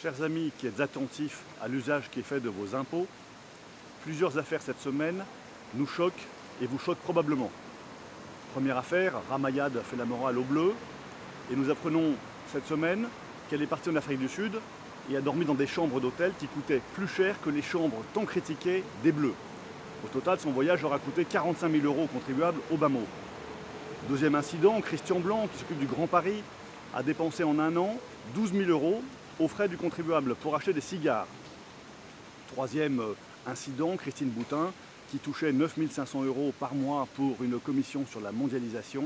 Chers amis qui êtes attentifs à l'usage qui est fait de vos impôts, plusieurs affaires cette semaine nous choquent et vous choquent probablement. Première affaire, Ramayad fait la morale aux Bleus et nous apprenons cette semaine qu'elle est partie en Afrique du Sud et a dormi dans des chambres d'hôtel qui coûtaient plus cher que les chambres tant critiquées des Bleus. Au total, son voyage aura coûté 45 000 € aux contribuables au bas mot. Deuxième incident, Christian Blanc, qui s'occupe du Grand Paris, a dépensé en un an 12 000 € aux frais du contribuable pour acheter des cigares. Troisième incident, Christine Boutin, qui touchait 9 500 € par mois pour une commission sur la mondialisation.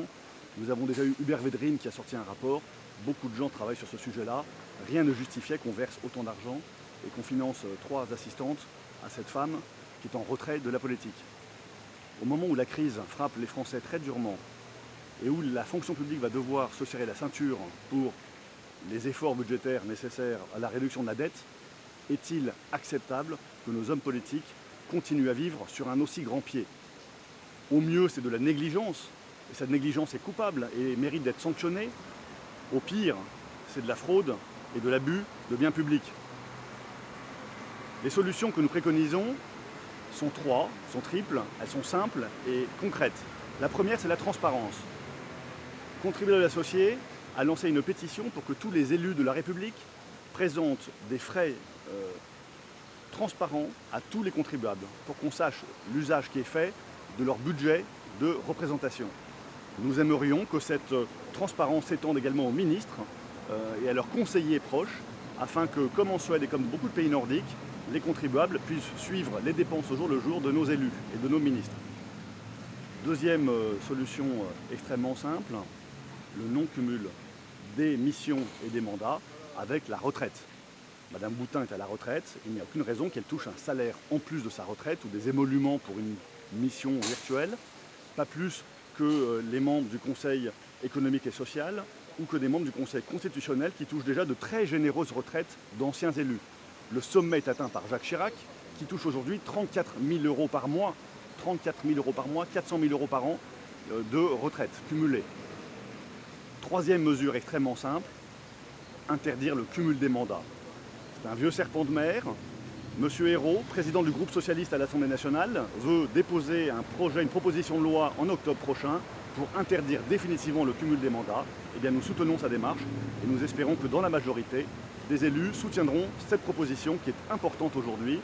Nous avons déjà eu Hubert Védrine qui a sorti un rapport. Beaucoup de gens travaillent sur ce sujet-là. Rien ne justifiait qu'on verse autant d'argent et qu'on finance 3 assistantes à cette femme qui est en retrait de la politique. Au moment où la crise frappe les Français très durement et où la fonction publique va devoir se serrer la ceinture pour les efforts budgétaires nécessaires à la réduction de la dette, est-il acceptable que nos hommes politiques continuent à vivre sur un aussi grand pied? Au mieux, c'est de la négligence, et cette négligence est coupable et mérite d'être sanctionnée. Au pire, c'est de la fraude et de l'abus de biens publics. Les solutions que nous préconisons sont triples, elles sont simples et concrètes. La première, c'est la transparence. Contribuables associés a lancé une pétition pour que tous les élus de la République présentent des frais transparents à tous les contribuables, pour qu'on sache l'usage qui est fait de leur budget de représentation. Nous aimerions que cette transparence s'étende également aux ministres et à leurs conseillers proches, afin que, comme en Suède et comme beaucoup de pays nordiques, les contribuables puissent suivre les dépenses au jour le jour de nos élus et de nos ministres. Deuxième solution extrêmement simple, le non-cumul des missions et des mandats avec la retraite. Madame Boutin est à la retraite, il n'y a aucune raison qu'elle touche un salaire en plus de sa retraite ou des émoluments pour une mission virtuelle, pas plus que les membres du Conseil économique et social ou que des membres du Conseil constitutionnel qui touchent déjà de très généreuses retraites d'anciens élus. Le sommet est atteint par Jacques Chirac, qui touche aujourd'hui 34 000 € par mois, 34 000 € par mois, 400 000 € par an de retraite cumulée. Troisième mesure extrêmement simple, interdire le cumul des mandats. C'est un vieux serpent de mer. Monsieur Hérault, président du groupe socialiste à l'Assemblée nationale, veut déposer une proposition de loi en octobre prochain pour interdire définitivement le cumul des mandats. Eh bien, nous soutenons sa démarche et nous espérons que dans la majorité, des élus soutiendront cette proposition qui est importante aujourd'hui.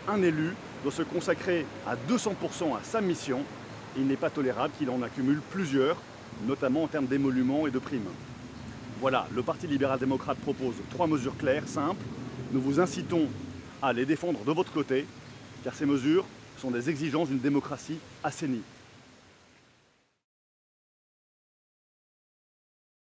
Un élu doit se consacrer à 200% à sa mission. Il n'est pas tolérable qu'il en accumule plusieurs, notamment en termes d'émoluments et de primes. Voilà, le Parti libéral-démocrate propose 3 mesures claires, simples. Nous vous incitons à les défendre de votre côté, car ces mesures sont des exigences d'une démocratie assainie.